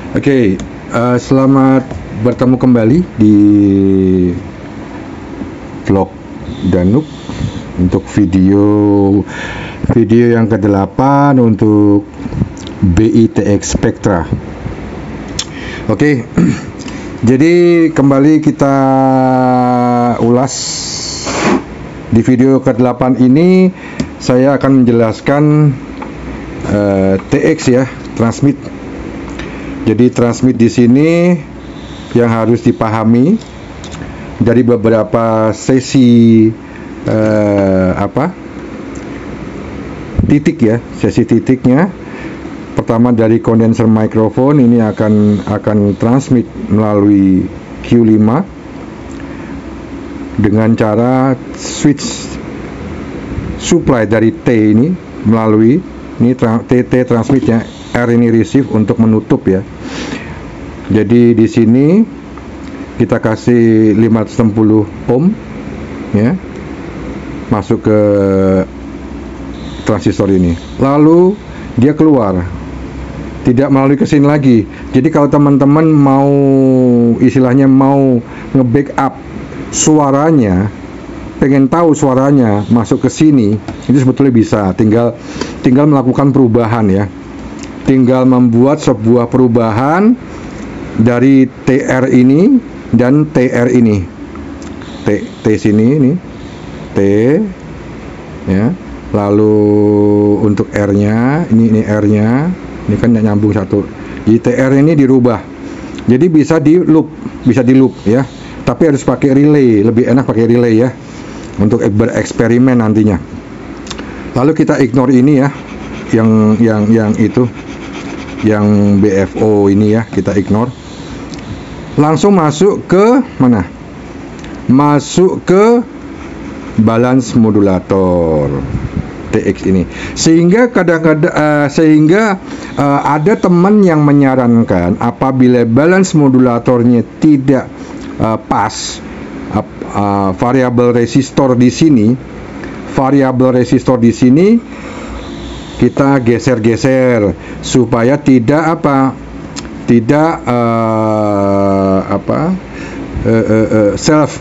Oke, selamat bertemu kembali di vlog Danuk untuk video yang ke-8 untuk BITX Spectra. Oke, jadi kembali kita ulas di video ke-8 ini. Saya akan menjelaskan TX ya, transmit. Jadi transmit di sini yang harus dipahami dari beberapa sesi titik ya, sesi titiknya. Pertama dari condenser microphone ini akan transmit melalui Q5 dengan cara switch supply dari T ini melalui ini TT transmitnya, R ini receive untuk menutup ya. Jadi di sini kita kasih 560 ohm ya, masuk ke transistor ini. Lalu dia keluar, tidak melalui ke sini lagi. Jadi kalau teman-teman mau istilahnya mau nge-backup suaranya, pengen tahu suaranya masuk ke sini, itu sebetulnya bisa. Tinggal melakukan perubahan ya. Tinggal membuat sebuah perubahan dari TR ini dan TR ini. T sini ini T ya. Lalu untuk R-nya, ini R-nya, ini kan nyambung satu. Jadi TR ini dirubah. Jadi bisa di loop ya. Tapi harus pakai relay, lebih enak pakai relay ya, untuk bereksperimen nantinya. Lalu kita ignore ini ya, yang itu, yang BFO ini ya, kita ignore. Langsung masuk ke mana? Masuk ke balance modulator TX ini. Sehingga kadang-kadang ada teman yang menyarankan apabila balance modulatornya tidak pas, variabel resistor di sini, kita geser-geser supaya tidak self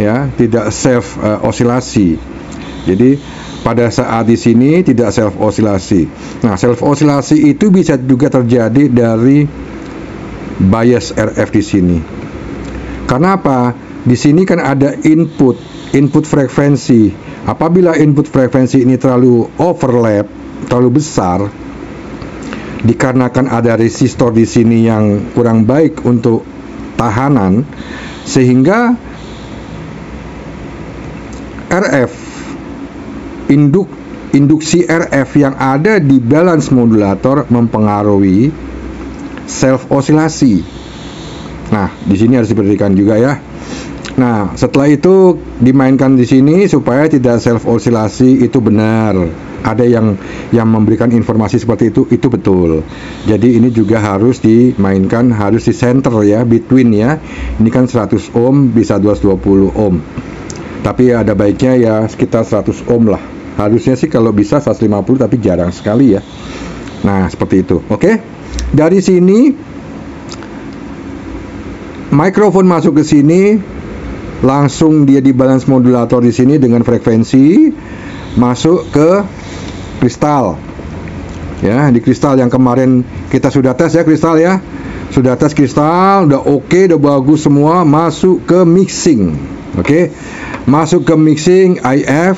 ya, tidak self osilasi. Jadi pada saat di sini tidak self osilasi. Nah, self osilasi itu bisa juga terjadi dari bias RF di sini. Karena apa? Di sini kan ada input frekuensi. Apabila input frekuensi ini terlalu overlap, terlalu besar, dikarenakan ada resistor di sini yang kurang baik untuk tahanan, sehingga RF induksi RF yang ada di balance modulator mempengaruhi self osilasi. Nah, di sini harus diperhatikan juga ya. Nah, setelah itu dimainkan di sini supaya tidak self osilasi, itu benar. Ada yang memberikan informasi seperti itu betul. Jadi ini juga harus dimainkan, harus di center ya, between ya. Ini kan 100 ohm bisa 220 ohm. Tapi ada baiknya ya sekitar 100 ohm lah. Harusnya sih kalau bisa 150, tapi jarang sekali ya. Nah, seperti itu. Oke. Dari sini mikrofon masuk ke sini, langsung dia di balance modulator di sini dengan frekuensi masuk ke kristal. Ya, di kristal yang kemarin kita sudah tes ya, kristal ya. Sudah tes kristal, udah oke, udah bagus semua, masuk ke mixing. Oke. Masuk ke mixing IF.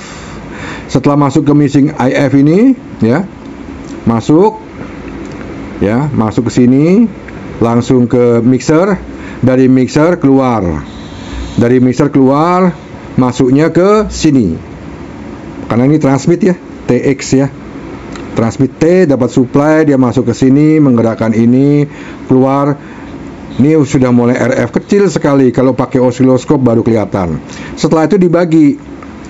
Setelah masuk ke mixing IF ini ya, masuk ke sini, langsung ke mixer. Dari mixer keluar, masuknya ke sini, karena ini transmit ya, TX ya, transmit T dapat supply, dia masuk ke sini, menggerakkan ini, keluar. Ini sudah mulai RF kecil sekali, kalau pakai osiloskop baru kelihatan. Setelah itu dibagi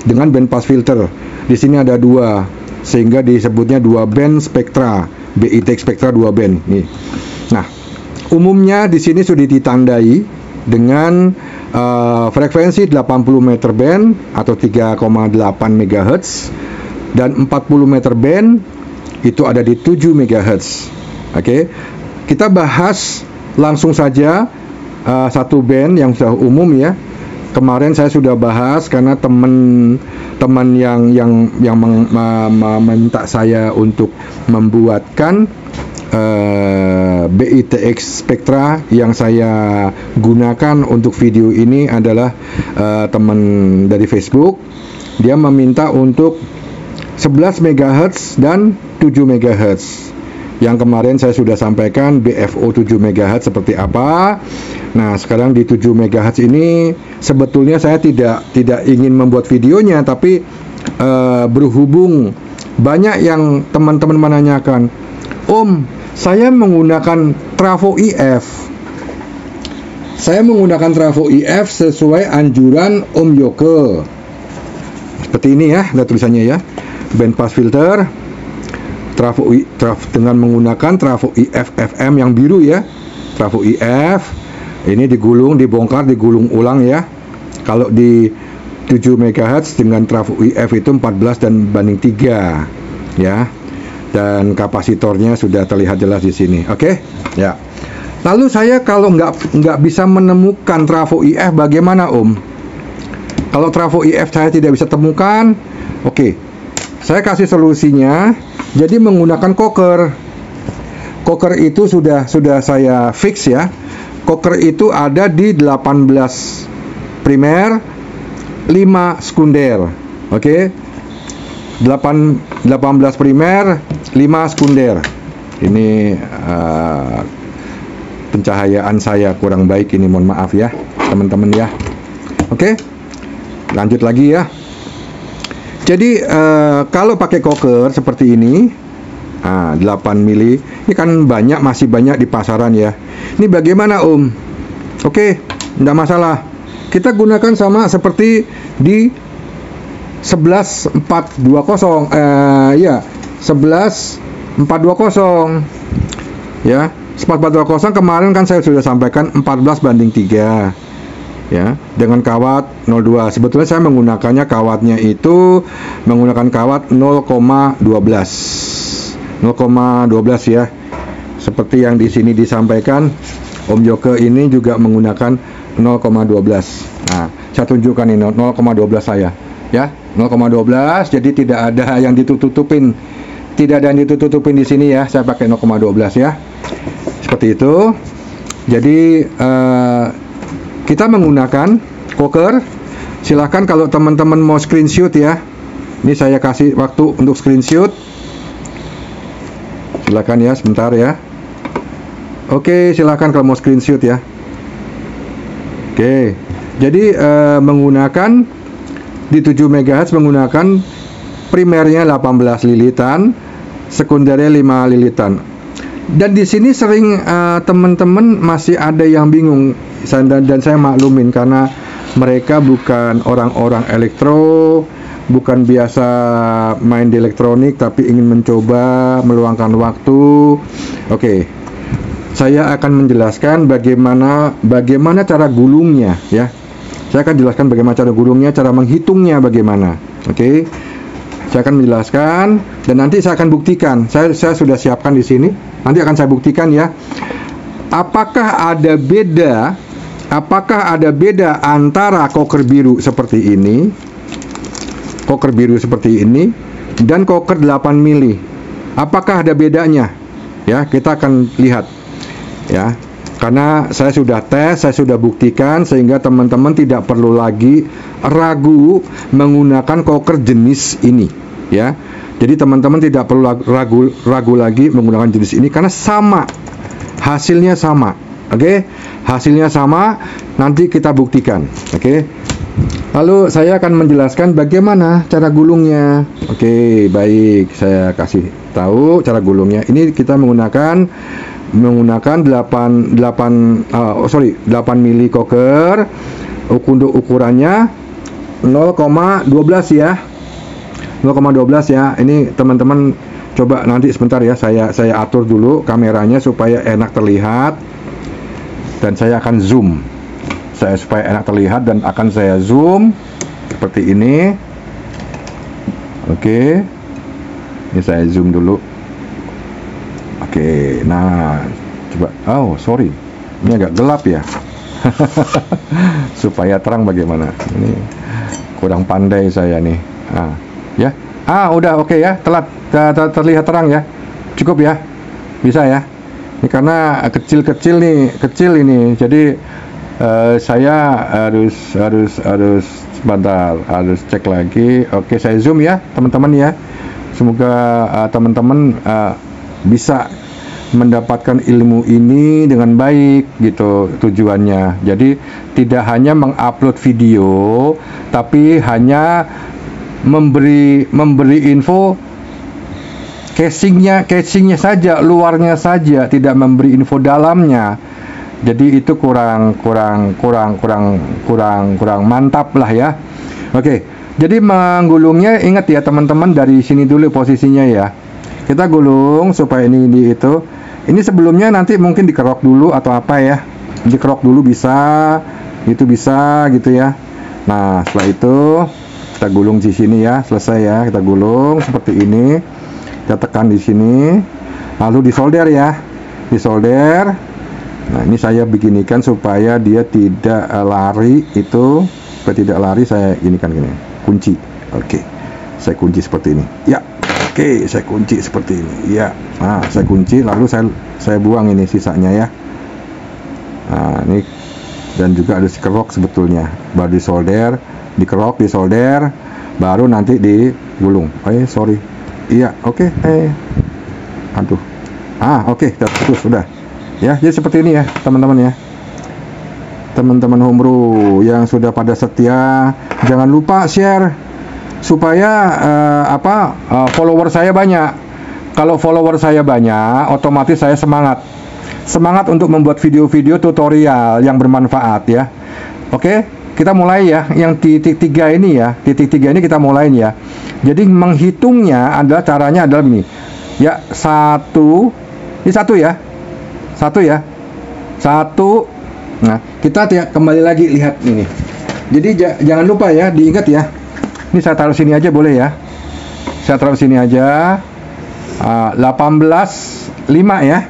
dengan band pass filter. Di sini ada 2, sehingga disebutnya 2 band Spectra, BITX Spectra 2 band. Nih. Nah, umumnya di sini sudah ditandai dengan frekuensi 80 meter band atau 3,8 MHz dan 40 meter band itu ada di 7 MHz. Oke. kita bahas langsung saja satu band yang sudah umum ya. Kemarin saya sudah bahas karena teman-teman yang meminta saya untuk membuatkan BITX Spectra yang saya gunakan untuk video ini adalah teman dari Facebook. Dia meminta untuk 11 MHz dan 7 MHz. Yang kemarin saya sudah sampaikan BFO 7 MHz seperti apa. Nah, sekarang di 7 MHz ini sebetulnya saya tidak ingin membuat videonya, tapi berhubung banyak yang teman-teman menanyakan, Om, saya menggunakan trafo IF. Saya menggunakan trafo IF sesuai anjuran Om Yoke. Seperti ini ya, ada tulisannya ya. Band pass filter dengan menggunakan trafo IF FM yang biru ya. Trafo IF ini digulung, dibongkar, digulung ulang ya. Kalau di 7 MHz dengan trafo IF itu 14 dan banding 3 ya. Dan kapasitornya sudah terlihat jelas di sini. Oke? Ya. Lalu saya kalau nggak bisa menemukan trafo IF bagaimana, Om? Kalau trafo IF saya tidak bisa temukan, oke. Saya kasih solusinya. Jadi menggunakan cocker. Cocker itu sudah saya fix ya. Cocker itu ada di 18 primer, 5 sekunder. Oke. 18 primer, 5 sekunder. Ini pencahayaan saya kurang baik ini, mohon maaf ya, teman-teman ya. Oke. Lanjut lagi ya. Jadi kalau pakai cocker seperti ini, 8 mili, ini kan masih banyak di pasaran ya. Ini bagaimana, Om? Oke, tidak masalah. Kita gunakan sama seperti di 11420, ya 11420 ya. 11420 kemarin kan saya sudah sampaikan 14 banding 3 ya, dengan kawat 02. Sebetulnya saya menggunakannya kawatnya itu menggunakan kawat 0,12 ya, seperti yang di sini disampaikan. Om Yoke ini juga menggunakan 0,12. Nah, saya tunjukkan ini 0,12 saya ya, 0,12. Jadi tidak ada yang ditutupin di sini ya. Saya pakai 0,12 ya, seperti itu. Jadi kita menggunakan cocker. Silahkan kalau teman-teman mau screenshot ya. Ini saya kasih waktu untuk screenshot. Silakan ya, sebentar ya. Oke, silakan kalau mau screenshot ya. Oke. Jadi menggunakan di 7 MHz menggunakan primernya 18 lilitan, sekundernya 5 lilitan. Dan di sini sering teman-teman masih ada yang bingung, dan saya maklumin karena mereka bukan orang-orang elektro, bukan biasa main di elektronik, tapi ingin mencoba meluangkan waktu. Oke, saya akan menjelaskan bagaimana cara gulungnya ya. Saya akan jelaskan bagaimana cara gulungnya, cara menghitungnya bagaimana. Oke, saya akan menjelaskan dan nanti saya akan buktikan. Saya sudah siapkan di sini. Nanti akan saya buktikan ya. Apakah ada beda antara cocker biru seperti ini, dan cocker 8 mili? Apakah ada bedanya? Ya, kita akan lihat ya. Karena saya sudah tes, saya sudah buktikan, sehingga teman-teman tidak perlu lagi ragu menggunakan cocker jenis ini ya. Jadi teman-teman tidak perlu ragu lagi menggunakan jenis ini karena sama, hasilnya sama. Oke, hasilnya sama. Nanti kita buktikan. Oke. Lalu saya akan menjelaskan bagaimana cara gulungnya. Oke, baik. Saya kasih tahu cara gulungnya. Ini kita menggunakan 8 mili cocker. Untuk ukurannya 0,12 ya. 0,12 ya. Ini teman-teman coba nanti sebentar ya, saya atur dulu kameranya supaya enak terlihat, dan saya akan zoom. Supaya enak terlihat dan akan saya zoom seperti ini. Oke. Ini saya zoom dulu. Oke. Nah, Coba, oh sorry, ini agak gelap ya. Supaya terang bagaimana? Ini kurang pandai saya nih. Ya, udah oke ya, terlihat terang ya, cukup ya, bisa ya. Ini karena kecil ini, jadi saya harus sebentar, harus cek lagi. Oke, saya zoom ya teman-teman ya. Semoga teman-teman bisa mendapatkan ilmu ini dengan baik gitu tujuannya. Jadi tidak hanya mengupload video, tapi hanya memberi info casingnya saja, luarnya saja, tidak memberi info dalamnya. Jadi itu kurang mantap lah ya. Oke, jadi menggulungnya ingat ya teman-teman, dari sini dulu posisinya ya. Kita gulung supaya ini itu. Ini sebelumnya nanti mungkin dikerok dulu atau apa ya. Dikerok dulu bisa, itu bisa gitu ya. Nah, setelah itu kita gulung di sini ya, selesai ya. Kita gulung seperti ini. Kita tekan di sini. Lalu disolder ya. Disolder. Nah, ini saya beginikan supaya dia tidak lari itu. Supaya tidak lari saya inikan gini. Kunci. Oke. Saya kunci seperti ini. Ya. Oke, saya kunci seperti ini. Ya. Nah, saya kunci lalu saya buang ini sisanya ya. Nah, ini dan juga ada dikerok sebetulnya. Baru disolder, dikerok, disolder, baru nanti digulung. Sorry. Iya, oke. Aduh. Oke, terus sudah. Ya, jadi seperti ini ya, teman-teman ya. Teman-teman homebrew yang sudah pada setia, jangan lupa share supaya follower saya banyak. Kalau follower saya banyak, otomatis saya semangat untuk membuat video-video tutorial yang bermanfaat ya. Oke, kita mulai ya. Yang titik 3 ini ya, titik 3 ini kita mulai ya. Jadi menghitungnya adalah caranya adalah ini. Ya, ini satu ya. Satu. Nah, kita kembali lagi lihat ini. Jadi jangan lupa ya, diingat ya. Ini saya taruh sini aja boleh ya. Saya taruh sini aja. 18.5 ya.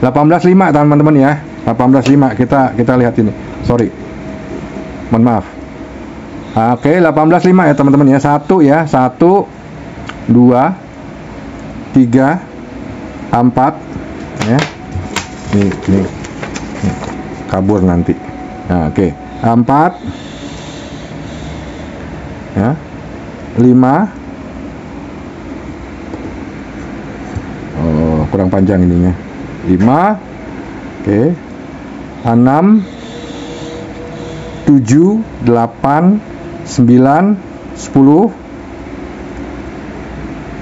18.5 teman-teman ya. 18.5 kita lihat ini. Sorry. Mohon maaf. Oke, 18.5 ya teman-teman ya. 1 ya. 1 2 3 4 ya. Ini kabur nanti. Nah, oke. 4 ya. 5. Kurang panjang ininya. 5. Oke. 6 7 8 9 10.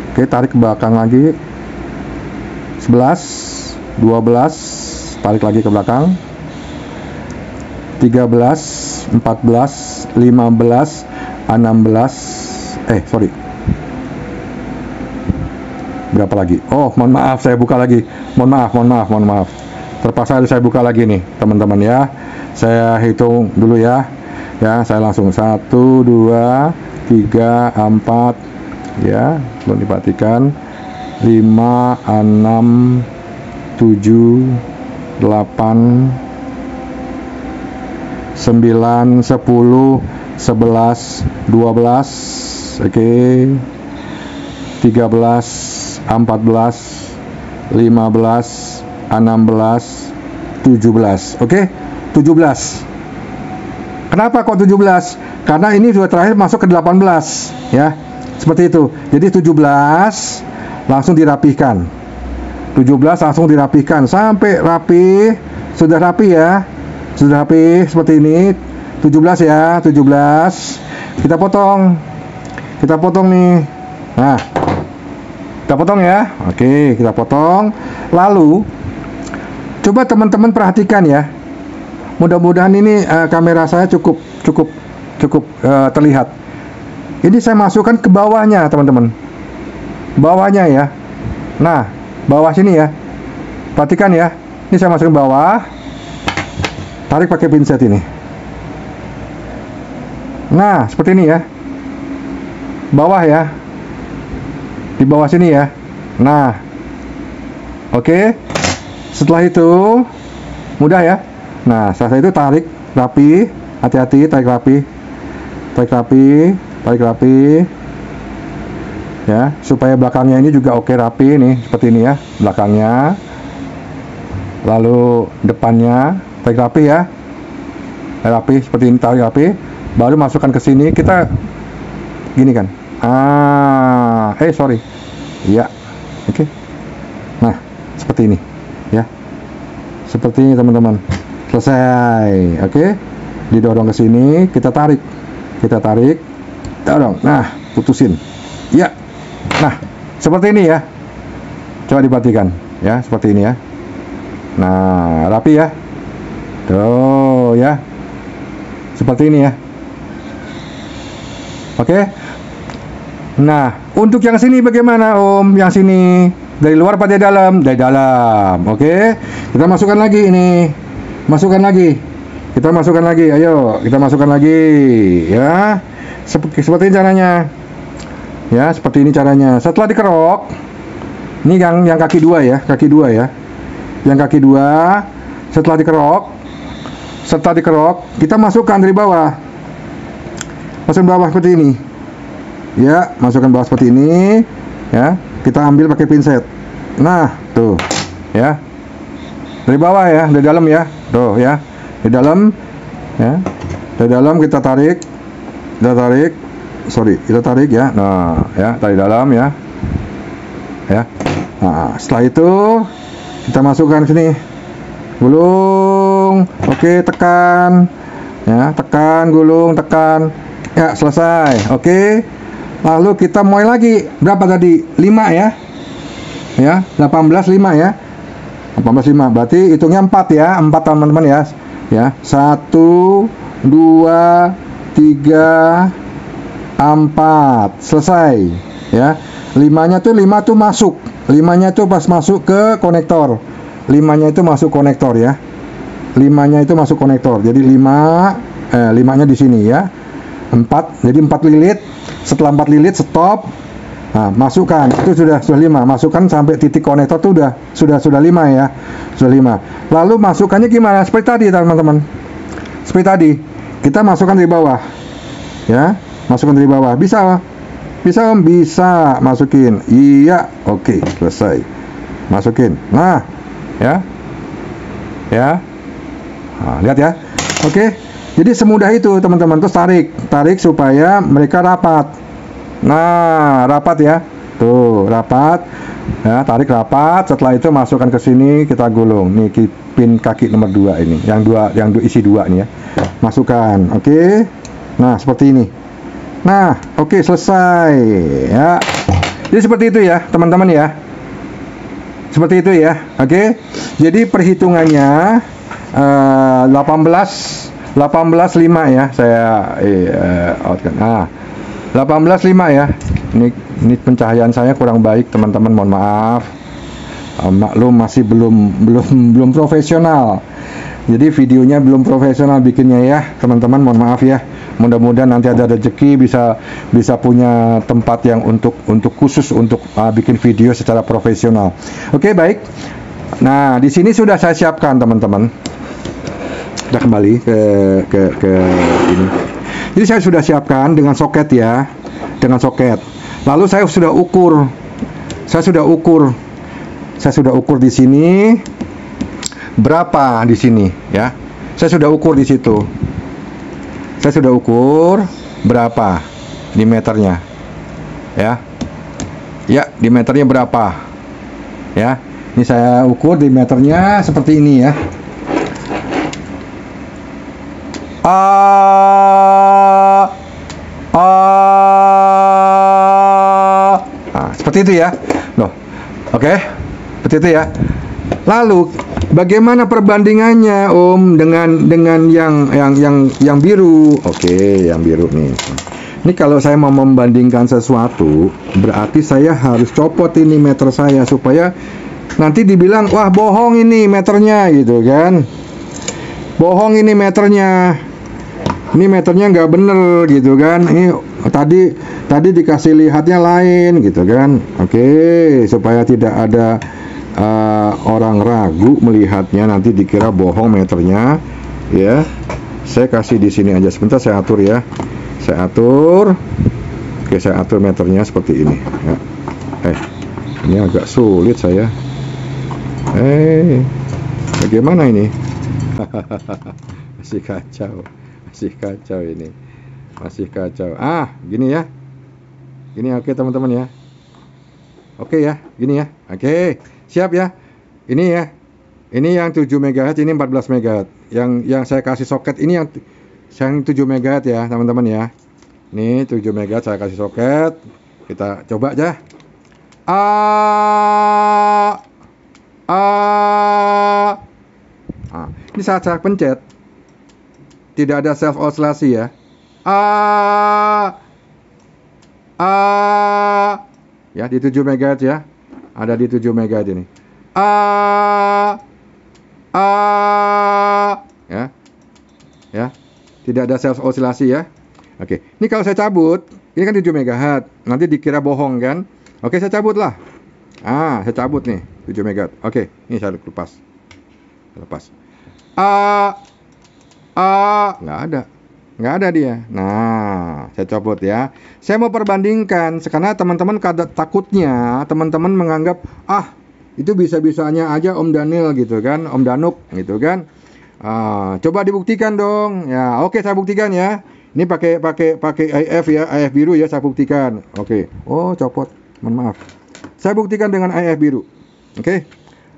Oke, tarik ke belakang lagi. 11 12, tarik lagi ke belakang. 13 14 15 16. Sorry. Berapa lagi? Oh, mohon maaf, saya buka lagi. Mohon maaf. Terpaksa saya buka lagi nih, teman-teman ya. Saya hitung dulu ya. Ya, saya langsung 1 2 3 4 ya, belum diperhatikan. 5 6 7 8 9 10 11 12. Oke. 13 14 15 16 17. Oke, 17. Kenapa kok 17? Karena ini sudah terakhir masuk ke 18 ya. Seperti itu. Jadi 17 langsung dirapihkan. 17 langsung dirapihkan sampai rapi. Sudah rapi ya. Sudah rapi seperti ini. 17 ya, 17. Kita potong nih. Nah, kita potong ya. Oke, kita potong. Lalu coba teman-teman perhatikan ya. Mudah-mudahan ini kamera saya cukup terlihat. Ini saya masukkan ke bawahnya, teman-teman. Bawahnya ya. Nah, bawah sini ya. Perhatikan ya. Ini saya masukkan bawah. Tarik pakai pinset ini. Nah, seperti ini ya. Bawah ya. Di bawah sini ya. Nah. Oke. Setelah itu mudah ya. Nah, setelah itu tarik rapi, hati-hati, tarik rapi, tarik rapi, ya, supaya belakangnya ini juga oke rapi nih, seperti ini ya, belakangnya. Lalu depannya tarik rapi ya, rapi seperti ini, tarik rapi, baru masukkan ke sini. Kita gini kan, sorry, ya, oke. Nah, seperti ini, ya, seperti ini teman-teman. Selesai, oke. Didorong ke sini, kita tarik, dorong. Nah, putusin, ya. Nah, seperti ini ya. Coba diperhatikan, ya, seperti ini ya. Nah, rapi ya. Tuh ya. Seperti ini ya. Oke. Nah, untuk yang sini bagaimana, Om? Yang sini dari luar apa dari dalam? Dari dalam. Oke. Kita masukkan lagi ini. Masukkan lagi. Kita masukkan lagi. Ayo, kita masukkan lagi ya. Seperti ini caranya. Ya, seperti ini caranya. Setelah dikerok, ini yang kaki dua ya, yang kaki dua. Setelah dikerok, kita masukkan dari bawah, seperti ini ya, masukkan bawah seperti ini ya. Kita ambil pakai pinset. Nah, tuh ya, dari bawah ya, dari dalam ya, tuh ya, di dalam ya, dari dalam kita tarik, kita tarik ya. Nah, ya, dari dalam ya. Ya. Nah, setelah itu kita masukkan sini. Gulung. Oke, tekan. Ya, tekan, gulung, tekan. Ya, selesai. Oke. Lalu kita mulai lagi. Berapa tadi? 5 ya. Ya, 18,5 ya. 18,5. Berarti hitungnya 4 ya. 4 teman-teman ya. Ya, 1 2 3 4, selesai ya. 5 tuh masuk, 5 tuh pas masuk ke konektor, 5 itu masuk konektor ya, 5 itu masuk konektor. Jadi 5 di sini ya, 4, jadi 4 lilit. Setelah 4 lilit stop. Nah, masukkan, itu sudah 5, masukkan sampai titik konektor tuh sudah 5 ya, sudah 5. Lalu masukkannya gimana? Seperti tadi teman-teman, seperti tadi kita masukkan dari bawah ya. Masukkan dari bawah. Bisa Om? Bisa. Masukin. Iya. Oke, selesai. Masukin. Nah, ya. Ya. Nah, lihat ya. Oke. Jadi semudah itu, teman-teman. Terus tarik supaya mereka rapat. Nah, rapat ya. Tuh, rapat. Ya, tarik rapat. Setelah itu masukkan ke sini, kita gulung. Nih pin kaki nomor 2 ini. Yang isi 2 nih ya. Masukkan. Oke. Nah, seperti ini. Nah, oke, selesai ya. Jadi seperti itu ya, teman-teman ya. Seperti itu ya. Oke. Jadi perhitungannya 18,5 ya. Saya outkan. Nah, 18,5 ya. Ini pencahayaan saya kurang baik, teman-teman, mohon maaf. Maklum masih belum profesional. Jadi videonya belum profesional bikinnya ya, teman-teman, mohon maaf ya. Mudah-mudahan nanti ada rezeki bisa punya tempat yang untuk khusus untuk bikin video secara profesional. Oke, baik. Nah, di sini sudah saya siapkan, teman-teman. Kita kembali ke ini. Jadi saya sudah siapkan dengan soket ya, dengan soket. Lalu saya sudah ukur di sini berapa di sini ya. Saya sudah ukur di situ. Saya sudah ukur berapa di meternya ya. Ya, di meternya berapa ya. Ini saya ukur di meternya seperti ini ya. Nah, seperti itu ya. Loh. Oke. Seperti itu ya. Lalu bagaimana perbandingannya Om dengan yang biru? Oke, yang biru nih. Ini kalau saya mau membandingkan sesuatu, berarti saya harus copot ini meter saya supaya nanti dibilang, wah bohong ini meternya gitu kan. Bohong ini meternya. Ini meternya nggak bener gitu kan. Ini tadi dikasih lihatnya lain gitu kan. Oke, supaya tidak ada orang ragu melihatnya, nanti dikira bohong meternya, ya. Saya kasih di sini aja, sebentar saya atur ya. Saya atur. Oke, saya atur meternya seperti ini ya. Ini agak sulit saya. Bagaimana ini? Masih kacau ini. Masih kacau. Gini ya. Gini, oke teman-teman ya. Oke ya, gini ya. Oke, siap ya. Ini ya. Ini yang 7 MHz, ini 14 MHz. Yang saya kasih soket ini yang 7 MHz ya, teman-teman ya. Ini 7 MHz saya kasih soket. Kita coba aja. Ini saat saya pencet tidak ada self oscillasi ya. Ya, di 7 MHz ya. Ada di 7 MHz ini. Ya. Ya. Tidak ada self oscillasi ya. Oke. Ini kalau saya cabut, ini kan 7 MHz. Nanti dikira bohong kan? Oke, saya cabut lah. Saya cabut nih 7 MHz. Oke, ini saya lepas. Nggak ada dia. Nah, saya copot ya. Saya mau perbandingkan, karena teman-teman takutnya teman-teman menganggap itu bisa-bisanya aja Om Daniel gitu kan, Om Danuk gitu kan. Coba dibuktikan dong. Ya, oke, saya buktikan ya. Ini pakai IF ya, IF biru ya, saya buktikan. Oke. Oh, copot. Mohon maaf. Saya buktikan dengan IF biru. Oke.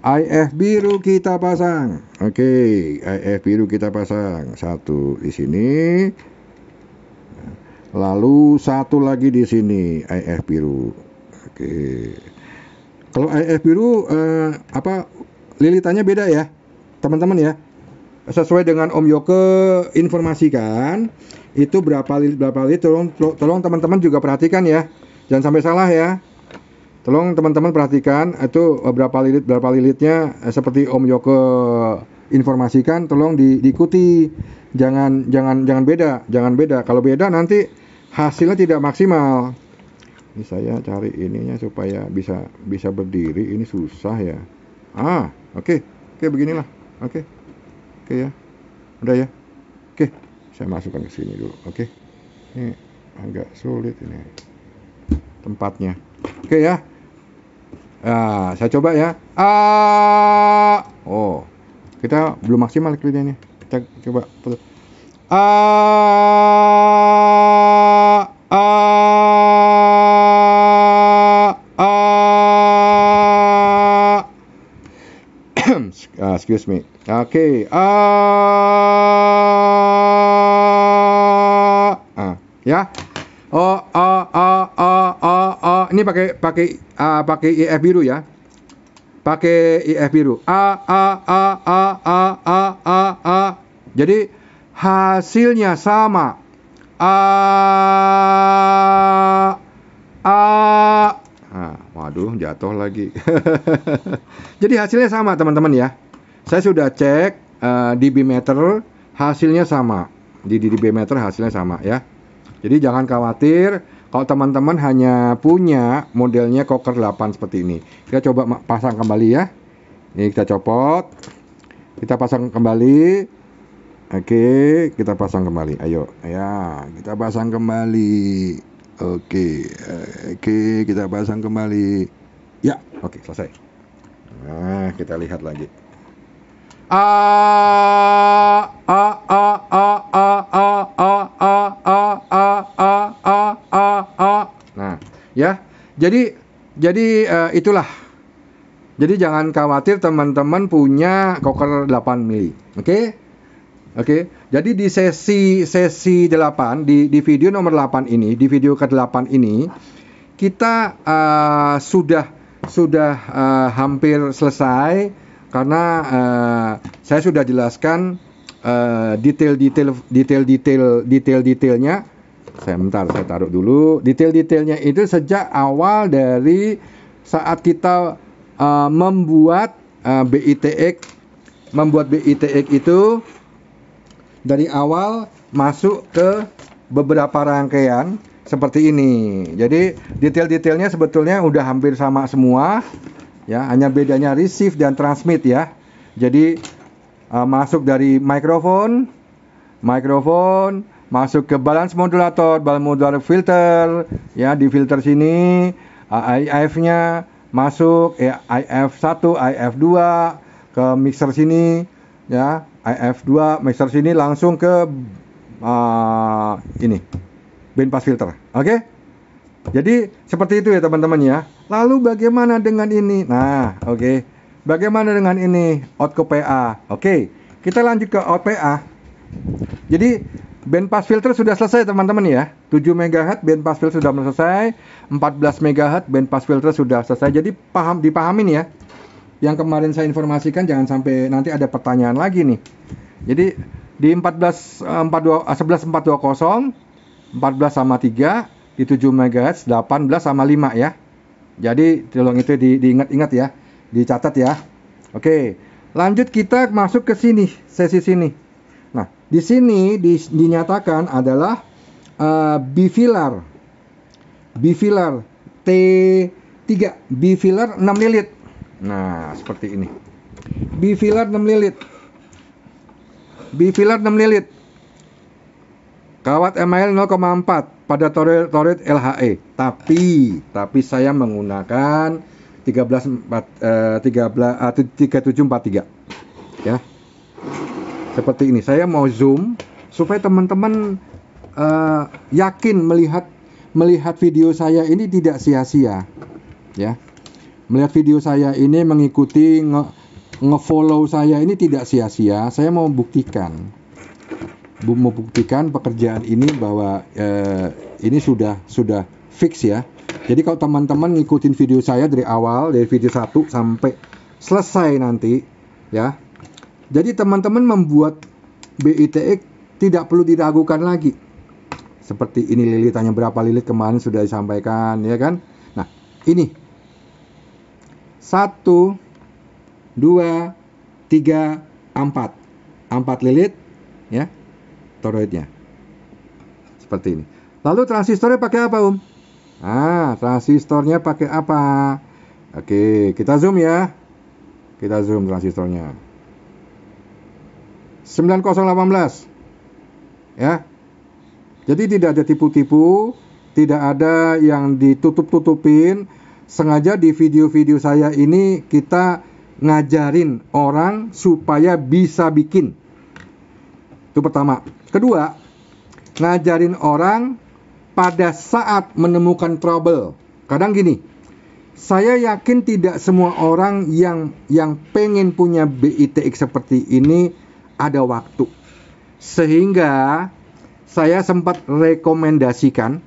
IF biru kita pasang. Oke, IF biru kita pasang. Satu di sini. Lalu satu lagi di sini, IF biru. Oke. Kalau IF biru lilitannya beda ya, teman-teman ya. Sesuai dengan Om Yoke informasikan, itu berapa lilit, tolong teman-teman juga perhatikan ya. Jangan sampai salah ya. Tolong teman-teman perhatikan itu berapa lilitnya, seperti Om Yoke informasikan, tolong diikuti. Jangan beda. Kalau beda nanti hasilnya tidak maksimal. Ini saya cari ininya supaya bisa berdiri, ini susah ya. Oke, beginilah. Oke ya. Udah ya. Oke, saya masukkan ke sini dulu. Oke. Ini agak sulit ini tempatnya. Oke ya. Saya coba ya. Kita belum maksimal klipnya ini. Kita coba. Excuse me. Oke. Ya. Ini pakai IF biru ya. Pakai IF biru. Jadi hasilnya sama. Waduh, jatuh lagi. Jadi hasilnya sama, teman-teman ya. Saya sudah cek dB meter, hasilnya sama. Di dB meter hasilnya sama ya. Jadi jangan khawatir kalau teman-teman hanya punya modelnya Cocker 8 seperti ini. Kita coba pasang kembali ya. Ini kita copot. Kita pasang kembali. Oke, kita pasang kembali. Ayo, ya, kita pasang kembali. Oke, kita pasang kembali. Ya, oke, selesai. Nah, kita lihat lagi. Nah, ya. Jadi itulah. Jadi jangan khawatir teman-teman punya Cocker 8 mili. Oke? Jadi di sesi 8 di video nomor 8 ini, di video ke-8 ini kita sudah hampir selesai karena saya sudah jelaskan detailnya. Saya taruh dulu. Detailnya itu sejak awal dari saat kita membuat BITX itu dari awal masuk ke beberapa rangkaian seperti ini. Jadi detailnya sebetulnya udah hampir sama semua. ya, hanya bedanya receive dan transmit ya. Jadi masuk dari mikrofon, masuk ke balance modulator filter, ya, di filter sini IF-nya masuk, IF1, IF2 ke mixer sini, ya, IF2 mixer sini langsung ke ini bandpass filter. Oke? Jadi seperti itu ya teman-teman ya. Lalu bagaimana dengan ini? Nah, oke. Bagaimana dengan ini? Out ke PA. Oke, kita lanjut ke out PA. Jadi bandpass filter sudah selesai teman-teman ya. 7 MHz bandpass filter sudah selesai, 14 MHz bandpass filter sudah selesai. Jadi dipahamin ya. Yang kemarin saya informasikan, jangan sampai nanti ada pertanyaan lagi nih. Jadi di 11.420 14 sama 3 di 7 MHz 18 sama 5 ya. Jadi tolong itu diingat-ingat ya, dicatat ya. Oke, lanjut kita masuk ke sini, sesi sini. Nah, di sini dinyatakan adalah bifilar T3, bifilar 6 lilit. Nah, seperti ini. Bifilar 6 lilit. Kawat MIL 0,4 pada toroid LHE. Tapi saya menggunakan 3743. Ya. Seperti ini. Saya mau zoom supaya teman-teman yakin melihat video saya ini tidak sia-sia. Ya. Melihat video saya ini, mengikuti nge-follow saya ini tidak sia-sia. Saya mau buktikan pekerjaan ini bahwa ini sudah fix ya. Jadi kalau teman-teman ngikutin video saya dari awal, dari video 1 sampai selesai nanti ya. Jadi teman-teman membuat BITX tidak perlu diragukan lagi. Seperti ini lilitannya berapa lilit kemarin sudah disampaikan ya kan. Nah, ini 1 2 3 4 lilit ya. Toroidnya seperti ini. Lalu transistornya pakai apa transistornya pakai apa? Oke, kita zoom ya. Kita zoom transistornya 9018 ya. Jadi tidak ada tipu-tipu, tidak ada yang ditutup-tutupin. Sengaja di video-video saya ini kita ngajarin orang supaya bisa bikin. Itu pertama. Kedua, ngajarin orang pada saat menemukan trouble. Kadang gini, saya yakin tidak semua orang yang pengen punya BITX seperti ini ada waktu. Sehingga saya sempat rekomendasikan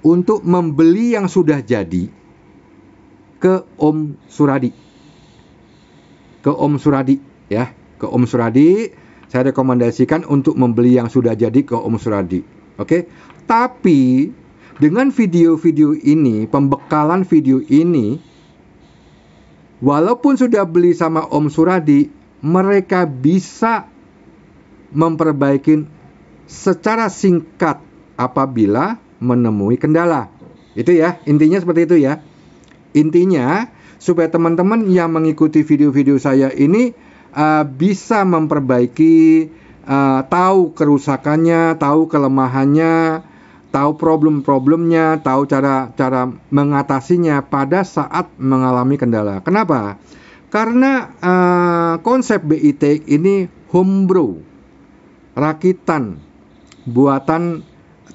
untuk membeli yang sudah jadi ke Om Suradi. Ya. Ke Om Suradi, saya rekomendasikan untuk membeli yang sudah jadi ke Om Suradi. Oke? Tapi dengan video-video ini, pembekalan video ini, walaupun sudah beli sama Om Suradi, mereka bisa memperbaiki secara singkat apabila menemui kendala. Itu ya, intinya seperti itu ya. Intinya supaya teman-teman yang mengikuti video-video saya ini bisa memperbaiki, tahu kerusakannya, tahu kelemahannya, tahu problem-problemnya, tahu cara mengatasinya pada saat mengalami kendala. Kenapa? Karena konsep BITX ini homebrew, rakitan, buatan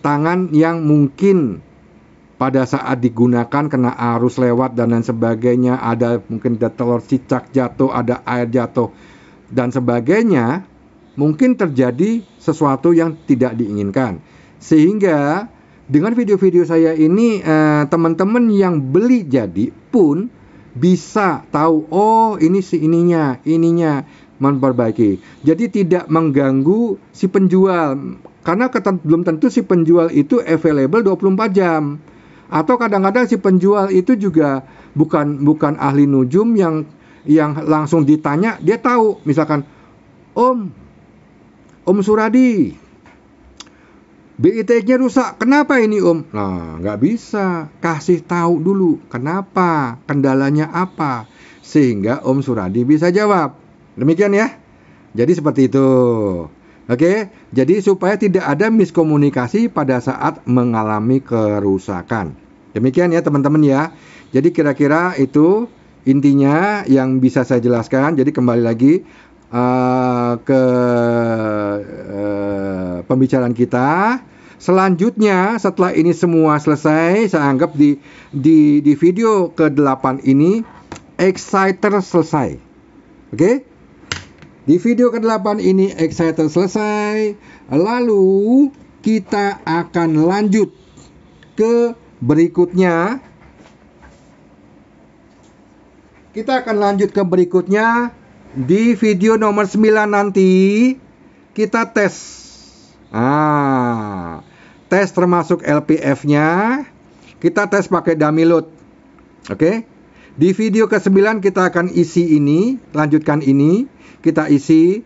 tangan yang mungkin pada saat digunakan kena arus lewat dan lain sebagainya, ada mungkin ada telur cicak jatuh, ada air jatuh dan sebagainya, mungkin terjadi sesuatu yang tidak diinginkan. Sehingga dengan video-video saya ini teman-teman yang beli jadi pun bisa tahu, oh ini ininya memperbaiki. Jadi tidak mengganggu si penjual, karena belum tentu si penjual itu available 24 jam. Atau kadang-kadang si penjual itu juga bukan ahli nujum yang langsung ditanya dia tahu. Misalkan, Om Suradi, BITX-nya rusak. Kenapa ini Om? Nah, nggak bisa. Kasih tahu dulu kenapa, kendalanya apa, sehingga Om Suradi bisa jawab. Demikian ya. Jadi seperti itu. Oke, jadi supaya tidak ada miskomunikasi pada saat mengalami kerusakan. Demikian ya teman-teman ya. Jadi kira-kira itu intinya yang bisa saya jelaskan. Jadi kembali lagi ke pembicaraan kita. Selanjutnya setelah ini semua selesai, saya anggap di video ke-8 ini exciter selesai. Oke? Di video ke-8 ini exciter selesai. Lalu kita akan lanjut ke berikutnya. Kita akan lanjut ke berikutnya. Di video nomor 9 nanti kita tes. Tes termasuk LPF-nya. Kita tes pakai dummy load. Oke? Di video ke-9 kita akan isi ini, lanjutkan ini. Kita isi,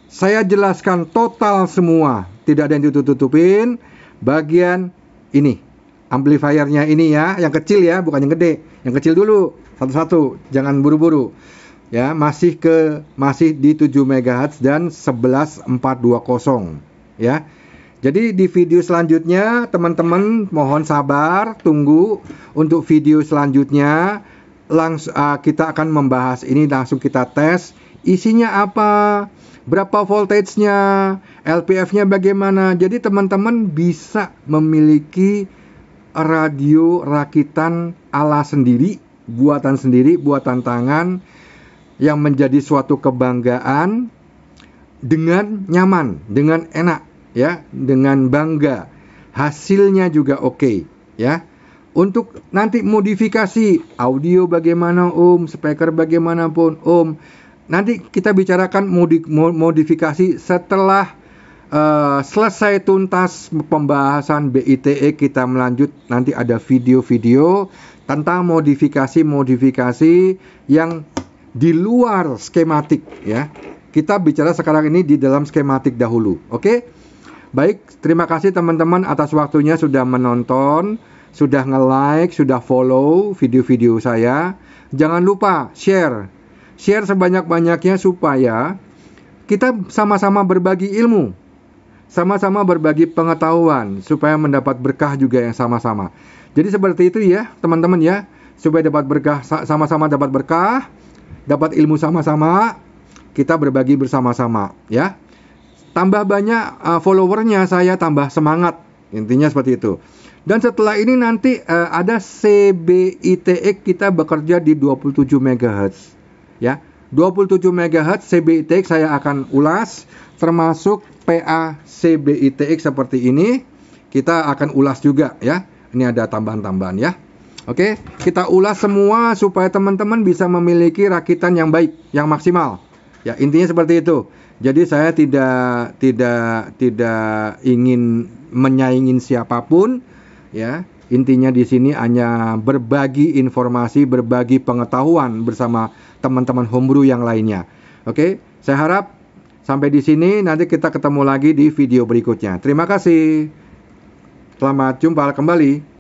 saya jelaskan total semua, tidak ada yang ditutup-tutupin. Bagian ini, amplifiernya ini ya, yang kecil ya, bukan yang gede. Yang kecil dulu, satu-satu, jangan buru-buru. Ya, masih di 7 MHz dan 11420 ya. Jadi di video selanjutnya teman-teman mohon sabar, tunggu untuk video selanjutnya. Langsung kita akan membahas ini, langsung kita tes. Isinya apa, berapa voltage-nya, LPF-nya bagaimana. Jadi teman-teman bisa memiliki radio rakitan ala sendiri, buatan tangan, yang menjadi suatu kebanggaan dengan nyaman, dengan enak, ya, dengan bangga. Hasilnya juga oke, ya. Untuk nanti modifikasi audio bagaimana Om, speaker bagaimanapun Om. Nanti kita bicarakan modifikasi setelah selesai tuntas pembahasan BITX. Kita melanjut, nanti ada video-video tentang modifikasi yang di luar skematik ya. Kita bicara sekarang ini di dalam skematik dahulu. Oke? Baik, terima kasih teman-teman atas waktunya sudah menonton, sudah nge-like, sudah follow video-video saya. Jangan lupa share sebanyak-banyaknya supaya kita sama-sama berbagi ilmu, sama-sama berbagi pengetahuan, supaya mendapat berkah juga yang sama-sama. Jadi seperti itu ya teman-teman ya, supaya dapat berkah, sama-sama dapat berkah, dapat ilmu sama-sama, kita berbagi bersama-sama ya. Tambah banyak followernya, saya tambah semangat, intinya seperti itu. Dan setelah ini nanti ada CBITX, kita bekerja di 27 MHz ya. 27 MHz CBITX saya akan ulas, termasuk PA CBITX seperti ini. Kita akan ulas juga ya. Ini ada tambahan-tambahan ya. Oke, kita ulas semua supaya teman-teman bisa memiliki rakitan yang baik, yang maksimal. Ya, intinya seperti itu. Jadi saya tidak ingin menyaingin siapapun ya. Intinya di sini hanya berbagi informasi, berbagi pengetahuan bersama teman-teman homebrew yang lainnya. Oke, saya harap sampai di sini, nanti kita ketemu lagi di video berikutnya. Terima kasih. Selamat jumpa kembali.